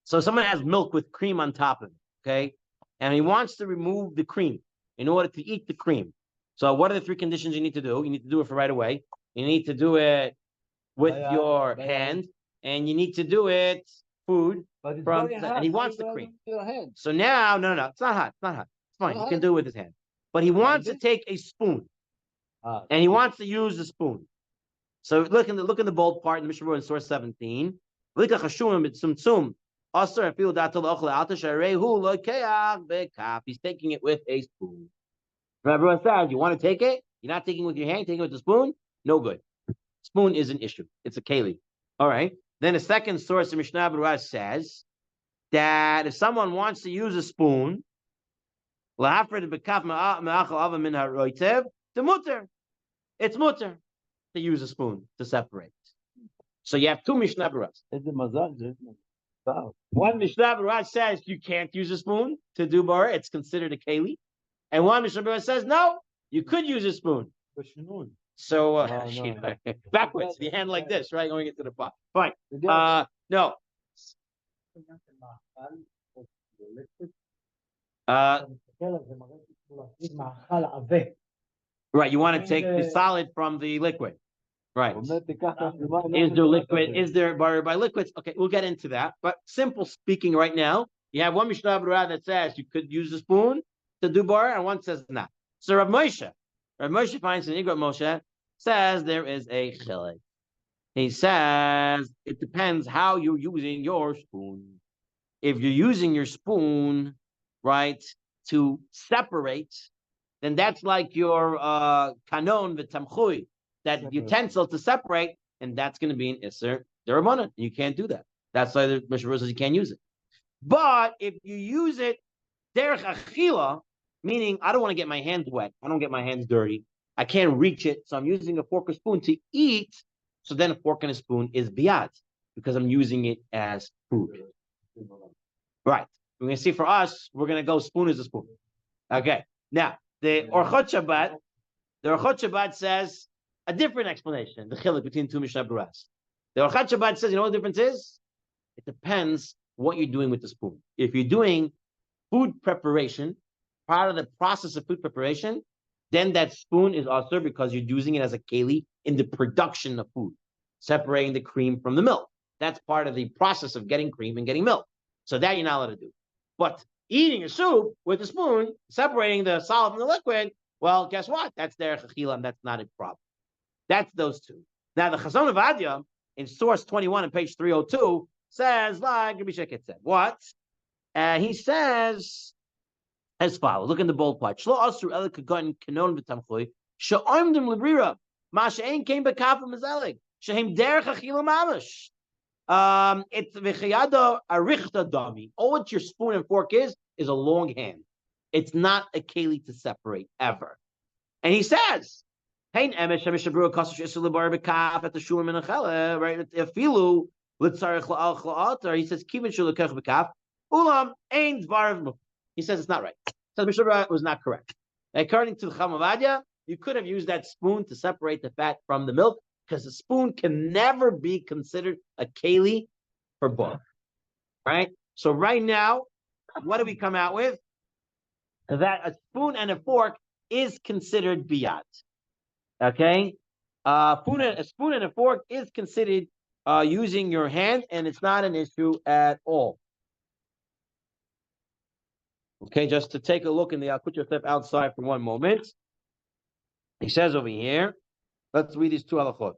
so someone has milk with cream on top of it, okay? And he wants to remove the cream in order to eat the cream. So what are the three conditions you need to do? You need to do it for right away. You need to do it with your hand, and you need to do it food from, and he wants the cream. So now, no, it's not hot. It's not hot. It's fine. He can do it with his hand. But he wants to take a spoon, and he wants to use the spoon. So look in the bold part in the Mishnah Berurah in source 17. He's taking it with a spoon. Everyone says, you want to take it? You're not taking it with your hand, taking it with the spoon? No good. Spoon is an issue. It's a keli. All right. Then the second source of Mishnah Berurah says that if someone wants to use a spoon, it's mutter to use a spoon to separate. So you have two Mishnah Berurahs. One Mishnah Berurah says you can't use a spoon to do bar; it's considered a keli. And one Mishnah Berurah says no, you could use a spoon. So backwards, the hand like this, right, going into the pot. Fine. No. Right, you want to take the solid from the liquid. Right. Is there liquid? Is there bar by liquids? Okay, we'll get into that. But simple speaking right now, you have one Mishnah Berurah that says you could use a spoon to do bar, and one says not. So Rav Moshe finds in Igrot Moshe says there is a chilek. He says it depends how you're using your spoon. If you're using your spoon, right, to separate, then that's like your kanon v'tamchui, that utensil to separate, and that's going to be an isser derabbanan. You can't do that. That's why the Mishnah Berurah says you can't use it. But if you use it derech achila, meaning I don't want to get my hands wet, I don't get my hands dirty, I can't reach it, so I'm using a fork or spoon to eat. So then a fork and a spoon is biyad because I'm using it as food. Right. We're going to see for us, we're going to go spoon is a spoon. Okay. Now, the Orchot Shabbat says a different explanation, the chilek between two Mishnah Berurahs. The Orchot Shabbat says, you know what the difference is? It depends what you're doing with the spoon. If you're doing food preparation, part of the process of food preparation, then that spoon is also because you're using it as a keli in the production of food, separating the cream from the milk. That's part of the process of getting cream and getting milk. So that you're not allowed to do. But eating a soup with a spoon, separating the solid from the liquid, well, guess what? That's derech achila, and that's not a problem. That's those two. Now, the Chazon of Adya, in source 21 on page 302, says, like Rabbi Sheket said, what? He says as follows. Look in the bold part. She'oimdim lebrira. Masha'ain came bekaf mazelig. Shehem derech achila mamash. It's v'chayada arichta dami. All what your spoon and fork is a long hand. It's not a keli to separate ever. And he says, "Hein emesh emishabru kasash isul lebar bekaf at the shul menachela right afilu litzarich la'al chla'atar." He says, "Kivin shul lekach bekaf ulam ein dvarav." He says it's not right. He says Mishabru was not correct. According to the Chamavadia, you could have used that spoon to separate the fat from the milk, because the spoon can never be considered a keli for bar. Right? So right now, what do we come out with? That a spoon and a fork is considered biyat. Okay? A spoon and a fork is considered using your hand, and it's not an issue at all. Okay, just to take a look in the I'll put yourself outside for one moment. He says over here, let's read these two halachot.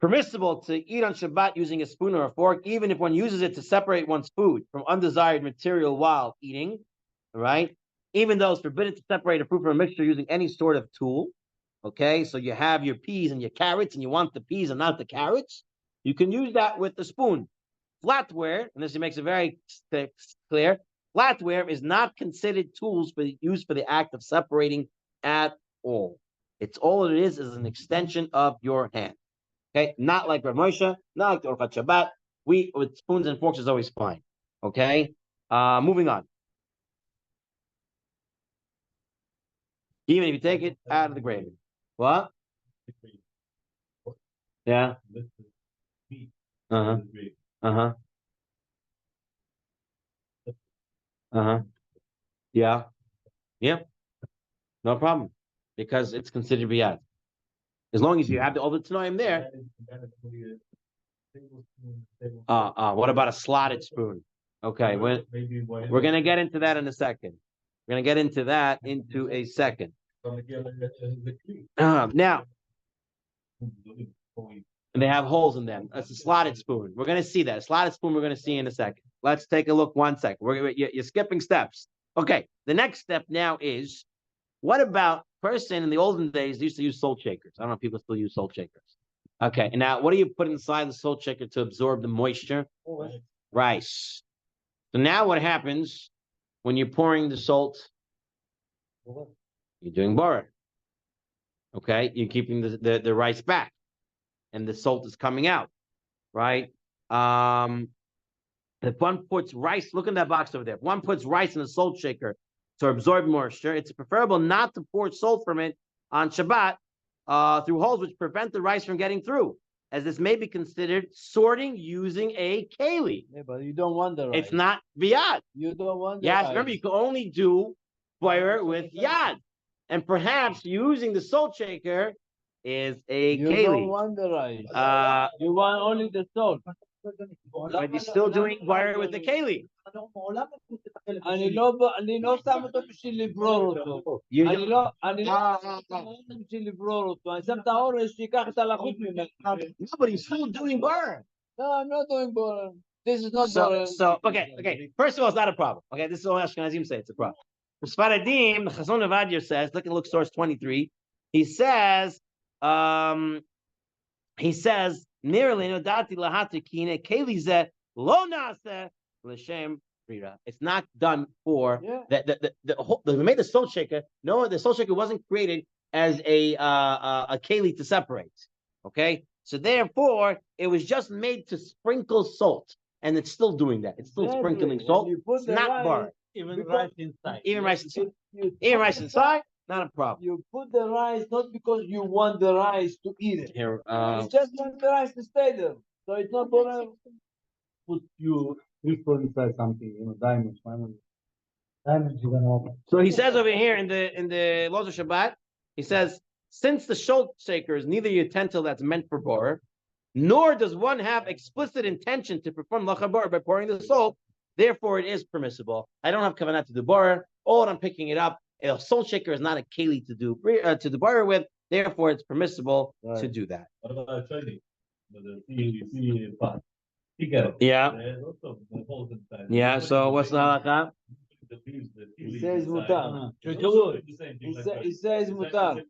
Permissible to eat on Shabbat using a spoon or a fork, even if one uses it to separate one's food from undesired material while eating, right? Even though it's forbidden to separate a fruit from a mixture using any sort of tool. Okay, so you have your peas and your carrots, and you want the peas and not the carrots. You can use that with the spoon. Flatware, and this makes it very clear, flatware is not considered tools used for the act of separating at all. It's all it is an extension of your hand. Okay, not like Rav Moshe, not like the Orchat Shabbat. We with spoons and forks is always fine. Okay, moving on. Even if you take it out of the gravy, what? Yeah. Uh-huh. Yeah. No problem, because it's considered biyad. As long as you have all the tanoim there. What about a slotted spoon? Okay, we're gonna get into that in a second. We're gonna get into that into a second. Now, and they have holes in them. That's a slotted spoon. We're gonna see that. A slotted spoon we're gonna see in a second. Let's take a look 1 second. You're skipping steps. Okay, the next step now is, what about person in the olden days used to use salt shakers? I don't know if people still use salt shakers. Okay, and now what do you put inside the salt shaker to absorb the moisture? Rice. So now what happens when you're pouring the salt? You're doing borah. Okay, you're keeping the rice back, and the salt is coming out, right? If one puts rice, look in that box over there. If one puts rice in a salt shaker to absorb moisture, it's preferable not to pour salt from it on Shabbat through holes which prevent the rice from getting through, as this may be considered sorting using a keli. Yeah, but you don't want the rice. It's not viyad. You don't want the Yes, rice. remember, you can only do boirer with yad. And perhaps using the salt shaker is a You keli. don't want the rice. You want only the salt. But you're still doing boirer with the keli. אני לא שם אותו בשביל לברור אותו. אני לא שם אותו בשביל לברור אותו. אני שם את האורז שיקח את הלחות ממנו. No, but he's still doing boirer. No, I'm not doing boiler. This is not boiler. So okay. First of all, it's not a problem. Okay, this is all Ashkenazim say it's a problem. The Sfaradim, the Chazon Avadir says, look source 23. He says, nearly no dati lahati kine kelize lo nase l'shem rira. It's not done for we made the salt shaker. No, the salt shaker wasn't created as a keli to separate. Okay, so therefore it was just made to sprinkle salt, and it's still doing that. It's still sprinkling salt. It's not bar. Even rice inside. Even rice inside, not a problem. You put the rice not because you want the rice to eat it. Here, You just want the rice to stay there. So it's not gonna Put you inside something, diamonds. Diamonds you're gonna open. So he says over here in the laws of Shabbat, he says, since the salt shaker is neither a utensil that's meant for borer, nor does one have explicit intention to perform lachabar by pouring the salt, therefore it is permissible. I don't have kavanah to do borer. All I'm picking it up. A salt shaker is not a keli to do borer with. Therefore, it's permissible to do that. What about trading? Yeah. Yeah. So what's the halakha? He says mutar. He says mutar.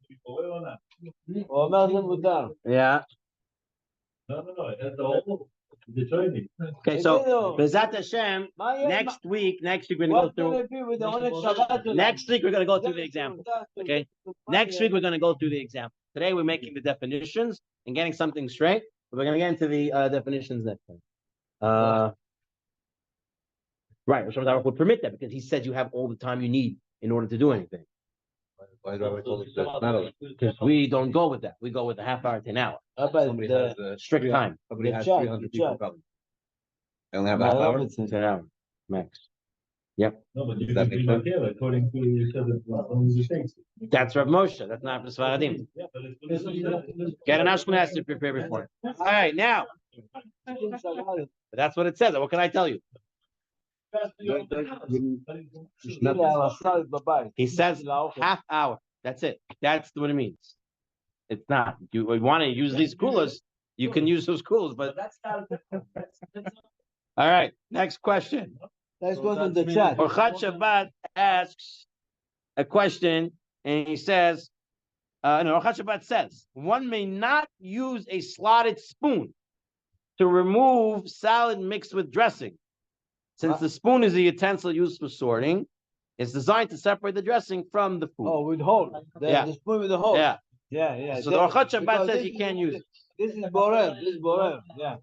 הוא אומר זה מותר. Yeah. Okay, so Bezat Hashem, next week we're gonna go through. Next week we're gonna go through the example. Okay. Next week we're gonna go through the example. Today we're making the definitions and getting something straight. But we're gonna get into the definitions next time. Right, Hashem would permit that because he said you have all the time you need in order to do anything. Why do I told us that? Because we don't go with that. We go with a half hour to an hour. Somebody has Strict time. Somebody has chat, 300 the people chat. coming. They only have a half hour. It's an hour max. Yep. No, but you That can be makes sense. here according to each other's things. That's Rav Moshe. That's not the Svaradim. Yeah, but it's. Get an Ashkenaz to prepare before. All right, now. But that's what it says. What can I tell you? He says half hour. That's it. That's what it means. It's not. You want to use these coolers, you can use those coolers, but all right. Next question. Let's go to the chat. Orchat Shabbat asks a question, and he says, Orchat Shabbat says, one may not use a slotted spoon to remove salad mixed with dressing. Since the spoon is a utensil used for sorting, it's designed to separate the dressing from the food. Oh, with hole. The spoon with the hole. Yeah. Yeah. So the Orchat Shabbat says you can't use it. This is borer. Yeah.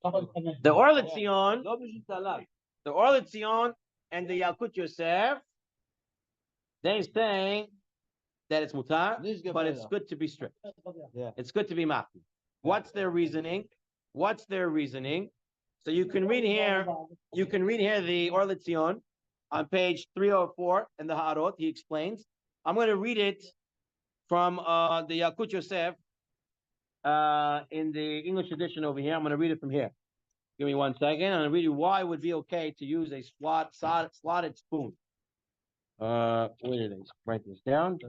The Orletzion, לא בשביל סלט. the Orletzion and the Yalkut Yosef, they're saying that it's mutar, but it's good to be strict. Yeah. It's good to be mafi. What's their reasoning? So you can read here the Orletzion on page 304 in the Ha'arot. He explains. I'm going to read it from the Yalkut Yosef in the English edition over here. I'm going to read it from here. Give me 1 second. I'm going to read you why it would be okay to use a slotted spoon. Where did I write this down?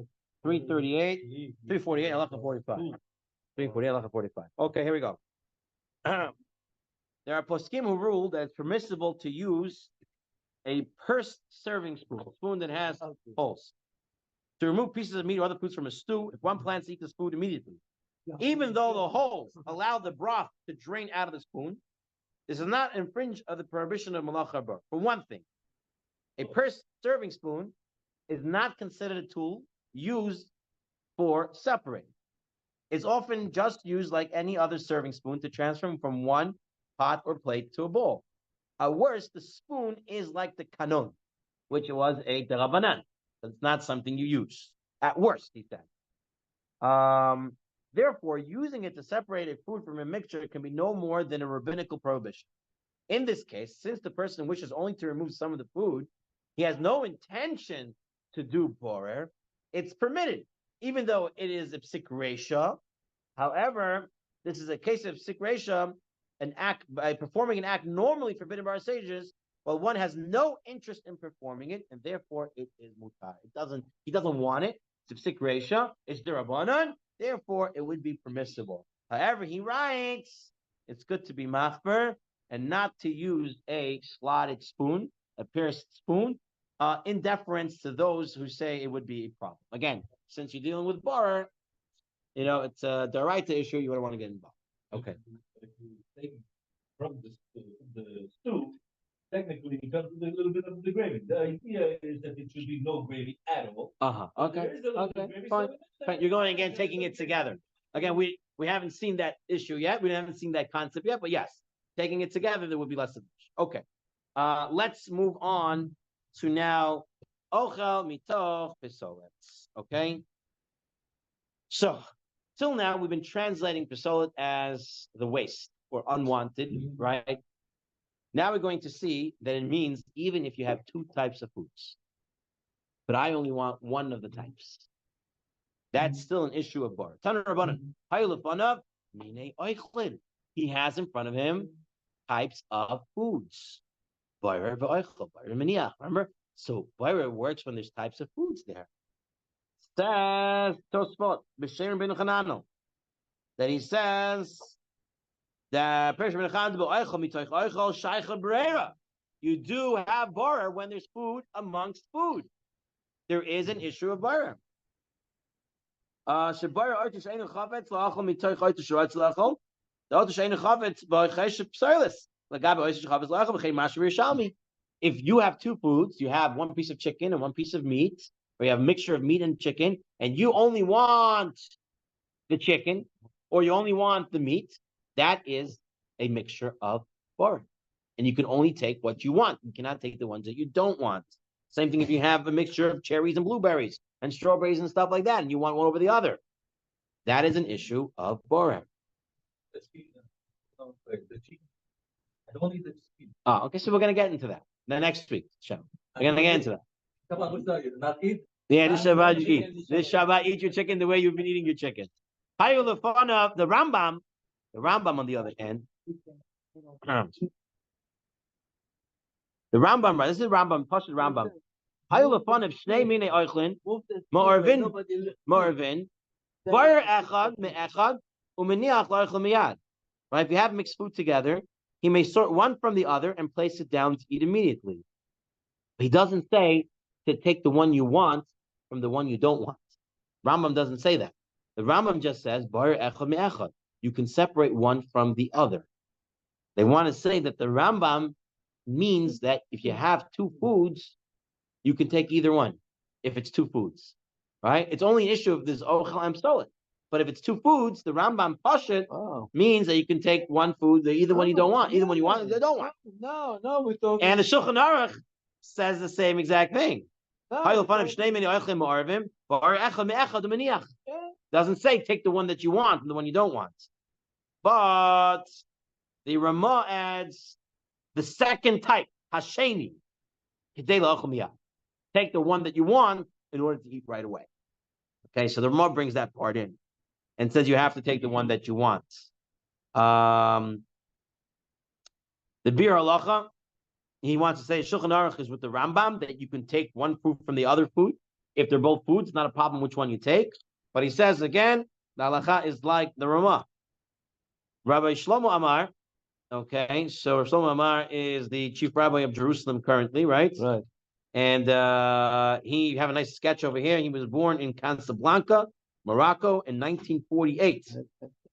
338, 348, I left the 45. 348, I left the 45. Okay, here we go. There are poskim who rule that it's permissible to use a pursed serving spoon, a spoon that has holes, to remove pieces of meat or other foods from a stew if one plans to eat this food immediately. Even though the holes allow the broth to drain out of the spoon, this does not infringe of the prohibition of malach harbor. For one thing, a pursed serving spoon is not considered a tool used for separating. It's often just used like any other serving spoon to transfer from one pot or plate to a bowl. At worst, the spoon is like the kanon, which was a derabanan. It's not something you use. At worst, he said. Therefore, using it to separate a food from a mixture can be no more than a rabbinical prohibition. In this case, since the person wishes only to remove some of the food, he has no intention to do borer, it's permitted, even though it is a psik reisha. However, this is a case of psik reisha, an act by performing an act normally forbidden by our sages, while one has no interest in performing it, and therefore it is mutar. He doesn't want it. It's a psik reisha. It's derabanan. Therefore, it would be permissible. However, he writes, it's good to be machber and not to use a slotted spoon, a pierced spoon, in deference to those who say it would be a problem. Again, since you're dealing with borer, it's a deraita issue. You don't want to get involved. Okay. If you take from the stew, technically it comes with a little bit of the gravy. The idea is that it should be no gravy at all. Okay. There is a little bit Okay. of gravy, Fine. so Fine. You're going again, taking it together. Again, we haven't seen that issue yet. We haven't seen that concept yet. But yes, taking it together, there would be less of it. Okay. Let's move on to now ochel mitoch pesolet. Okay. So till now we've been translating pesolet as the waste or unwanted, right? Now we're going to see that it means even if you have two types of foods, but I only want one of the types. That's still an issue of bar. He has in front of him types of foods. Remember? So Bayer works when there's types of foods there. Says Tosfot, B'Shem ben Chanano, that he says that you do have borer when there's food amongst food. There is an issue of borer. If you have two foods, you have one piece of chicken and one piece of meat, or you have a mixture of meat and chicken, and you only want the chicken, or you only want the meat, that is a mixture of borer. And you can only take what you want. You cannot take the ones that you don't want. Same thing if you have a mixture of cherries and blueberries and strawberries and stuff like that, and you want one over the other. That is an issue of borer. The chicken. The chicken. I don't eat the chicken. Okay, so we're going to get into that the next week show. We're going to get into that. Come on, what's that? Not eat? Yeah, this Shabbat you eat. This Shabbat eat your chicken the way you've been eating your chicken. The Rambam on the other hand. The Rambam, right? This is Rambam, Pashut Rambam. Right? If you have mixed food together, he may sort one from the other and place it down to eat immediately. He doesn't say to take the one you want from the one you don't want. Rambam doesn't say that. The Rambam just says, you can separate one from the other. They want to say that the Rambam means that if you have two foods, you can take either one if it's two foods, right? It's only an issue if there's ochel and stolen. But if it's two foods, the Rambam Pashut means that you can take one food, either one you don't want, either one you want, you don't want. No, we're talking. And the Shulchan Aruch says the same exact thing. Doesn't say take the one that you want and the one you don't want. But the Ramah adds the second type, Hasheni. Take the one that you want in order to eat right away. Okay, so the Ramah brings that part in and says you have to take the one that you want. The Bir Halacha, he wants to say Shulchan Aruch is with the Rambam that you can take one food from the other food. If they're both foods, not a problem which one you take. But he says again, the halacha is like the Ramah. Rabbi Shlomo Amar, okay, so Shlomo Amar is the chief rabbi of Jerusalem currently, right? Right. And he have a nice sketch over here. He was born in Casablanca, Morocco in 1948.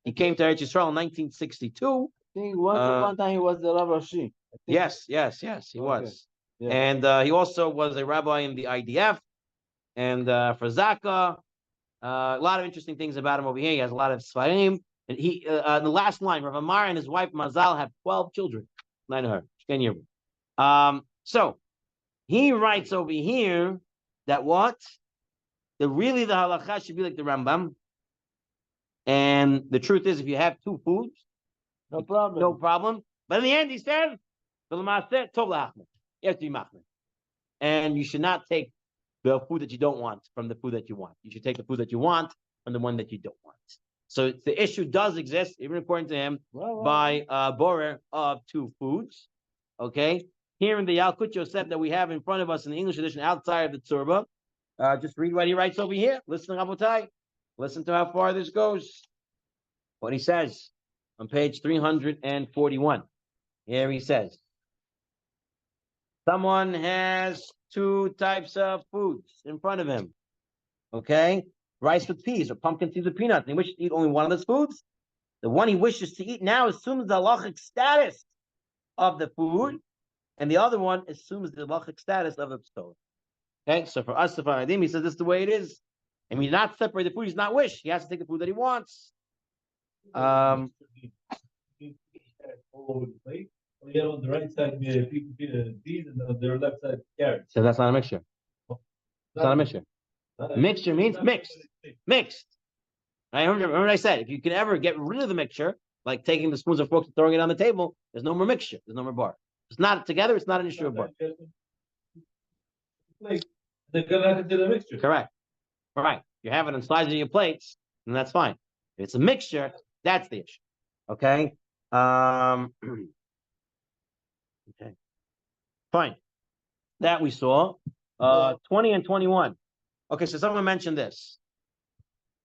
He came to Eretz Yisrael in 1962. I think one time he was the Rav Rashi. Yes, he was. Yeah. And he also was a rabbi in the IDF and for Zaka. A lot of interesting things about him over here. He has a lot of Sfarim. And he, the last line, Rav Amar and his wife Mazal have 12 children. Nine of her. Can you hear me? So he writes over here that what? That really the halacha should be like the Rambam. And the truth is, if you have two foods, no problem. But in the end, he says, you have to be machmir. And you should not take the food that you don't want from the food that you want. You should take the food that you want from the one that you don't want. So the issue does exist, even according to him, by borer of two foods. Okay? Here in the Yalkut Yosef that we have in front of us in the English edition outside of the Tzurba, just read what he writes over here. Listen, Rabotai. Listen to how far this goes. What he says on page 341. Here he says, someone has two types of foods in front of him. Okay? Rice with peas or pumpkin seeds with peanuts. And he wishes to eat only one of those foods. The one he wishes to eat now assumes the halachic status of the food, and the other one assumes the halachic status of the pistol. Okay? So for us, he says this is the way it is. And we not separate the food, he's not wish. He has to take the food that he wants. All over the plate. You have on the right side peas and on the left side carrots. So that's not a mixture. It's not a mixture. Mixture means mixed. Mixed. Right? Remember what I said, if you can ever get rid of the mixture, like taking the spoons and forks and throwing it on the table, there's no more mixture. There's no more bar. It's not together, it's not an issue of bar. They're gonna consider a mixture. Correct. All right. You have it on sides of your plates, and that's fine. If it's a mixture, that's the issue. Okay. Okay. Fine. That we saw. 20 and 21. Okay, so someone mentioned this.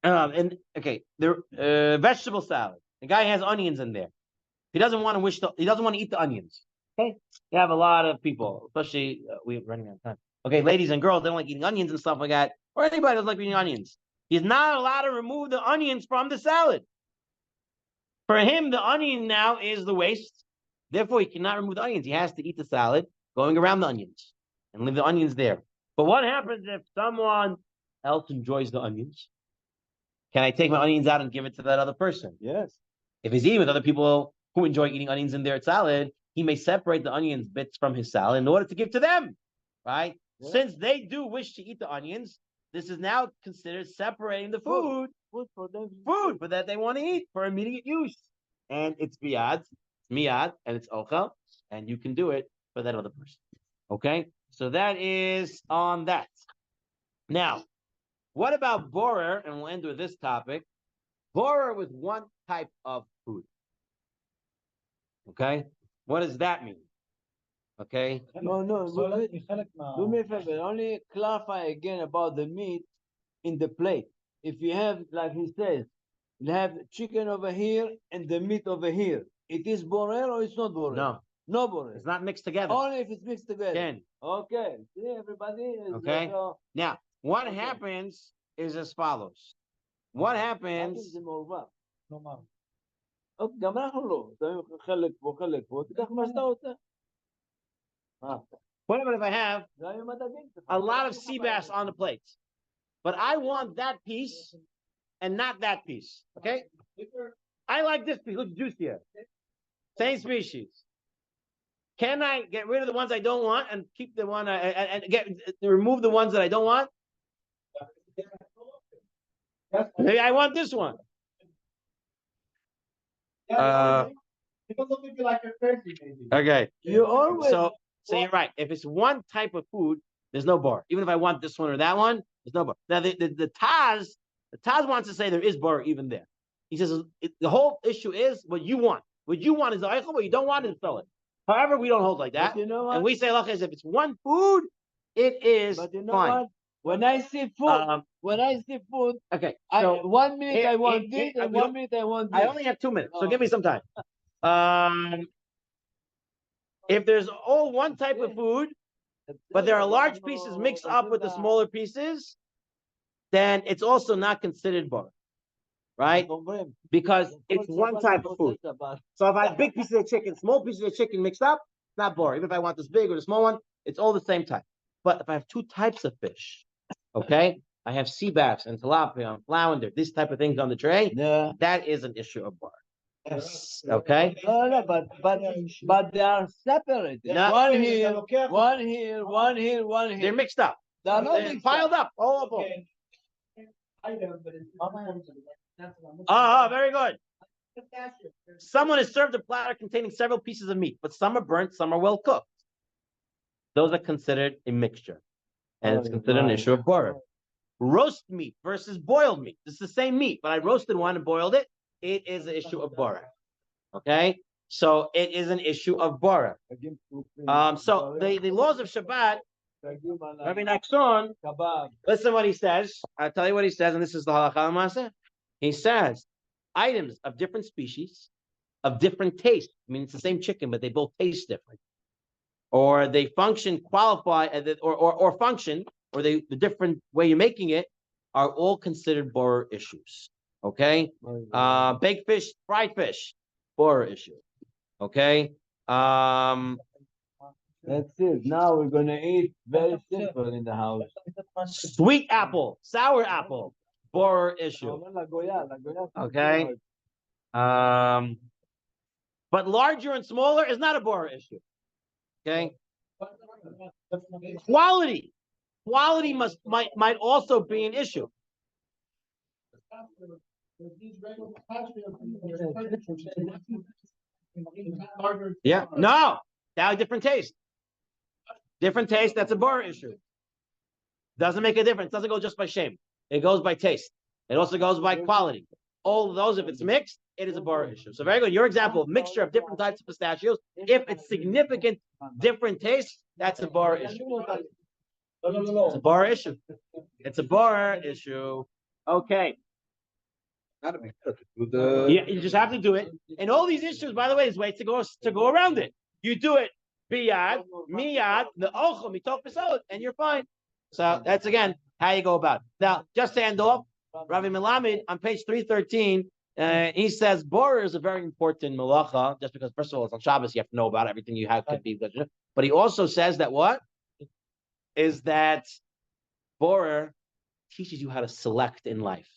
And okay, the vegetable salad. The guy has onions in there. He doesn't want to eat the onions. Okay, you have a lot of people, especially we're running out of time. Okay, ladies and girls, they don't like eating onions and stuff like that, or anybody doesn't like eating onions. He's not allowed to remove the onions from the salad. For him, the onion now is the waste. Therefore, he cannot remove the onions. He has to eat the salad going around the onions and leave the onions there. But what happens if someone else enjoys the onions? Can I take my onions out and give it to that other person? Yes. If he's eating with other people who enjoy eating onions in their salad, he may separate the onions bits from his salad in order to give to them, right? Yeah. Since they do wish to eat the onions, this is now considered separating the food for them. food that they want to eat for immediate use. And it's miyad, and it's ochel, and you can do it for that other person. Okay? So that is on that. Now, what about borer? And we'll end with this topic. Borer with one type of food. Okay? What does that mean? Okay? No, do me a favor. Only clarify again about the meat in the plate. If you have, like he says, you have chicken over here and the meat over here. It is borer or it's not borer? No. No borer. It's not mixed together. Only if it's mixed together. Again. Okay. See, everybody is Okay. Now, what happens is as follows. What happens? זה מעורבב. גם אנחנו לא. חלק פה, חלק פה, תיקח מה שאתה רוצה. What about if I have a lot of sea bass on the plate, but I want that piece and not that piece? Okay, I like this piece. Looks juicier. Same species. Can I get rid of the ones I don't want and keep the one and remove the ones that I don't want? Maybe I want this one. Okay. You always So you're right. If it's one type of food, there's no bar. Even if I want this one or that one, there's no bar. Now the Taz wants to say there is bar even there. He says the whole issue is what you want. What you want is the eichel, what you don't want is the it. However, we don't hold like that. But you know what? And we say halacha is if it's one food, it is But you know fine. what? When I see food, Okay. I, So 1 minute I want if- this, if- and 1 minute I want this. I only have 2 minutes, so give me some time. If there's all one type of food, but there are large pieces mixed up with the smaller pieces, then it's also not considered bar, right? Because it's one type of food. So if I have big pieces of chicken, small pieces of chicken mixed up, not bar. Even if I want this big or the small one, it's all the same type. But if I have two types of fish, okay, I have sea bass and tilapia and flounder, this type of things on the tray, Yeah. that is an issue of bar. Okay? No, but they are separated. No. One here, one here, one here, one here. They're mixed up. They are not They're mixed piled up. All of them. Very good. Someone is served a platter containing several pieces of meat, but some are burnt, some are well cooked. Those are considered a mixture, and it's considered an issue of bar. Roast meat versus boiled meat. It's the same meat, but I roasted one and boiled it. It is an issue of bar. Okay, so it is an issue of bar. So the laws of Shabbat. Rabbi Nachshon, listen what he says. I'll tell you what he says, and this is the halacha l'maaseh. He says items of different species, of different taste. I mean, it's the same chicken, but they both taste different, or they function, qualify, or function, or the different way you're making it, are all considered borer issues. Okay, baked fish, fried fish, borer issue. Okay. That's it. Now we're gonna eat very simple in the house. Sweet apple, sour apple, borer issue. Okay. But larger and smaller is not a borer issue. Okay. Quality might also be an issue. Yeah. No, that was different taste. Different taste, that's a bar issue. Doesn't make a difference. Doesn't go just by shame. It goes by taste. It also goes by quality. All of those, if it's mixed, it is a bar issue. So very good. Your example of mixture of different types of pistachios, if it's significant different taste, that's a bar issue. It's a bar issue. It's a bar issue. Okay. Yeah, you just have to do it. And all these issues, by the way, there's ways to go around it. You do it biyad, miyad, the ochel, mitoch pesod, and you're fine. So that's again how you go about it. Now, just to end off, Rabbi Melamed on page 313, he says borer is a very important malacha, just because first of all it's on Shabbos, you have to know about it. Everything you have could be good. But he also says that what is that borer teaches you how to select in life.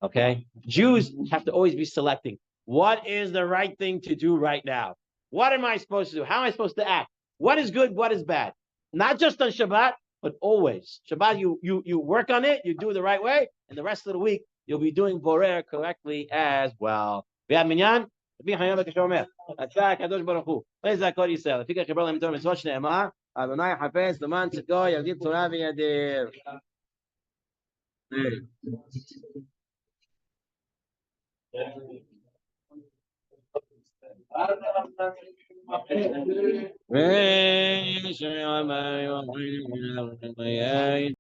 Okay, Jews have to always be selecting. What is the right thing to do right now? What am I supposed to do? How am I supposed to act? What is good? What is bad? Not just on Shabbat, but always. Shabbat, you work on it, you do it the right way, and the rest of the week you'll be doing borer correctly as well. We have minyan. אתה הקדוש ברוך הוא, איזה הכל ישראל, לפי כך חיבר להם תור מצוות שנאמר, אדוני יחפש למען צדקו יגדיל תורה וידיר.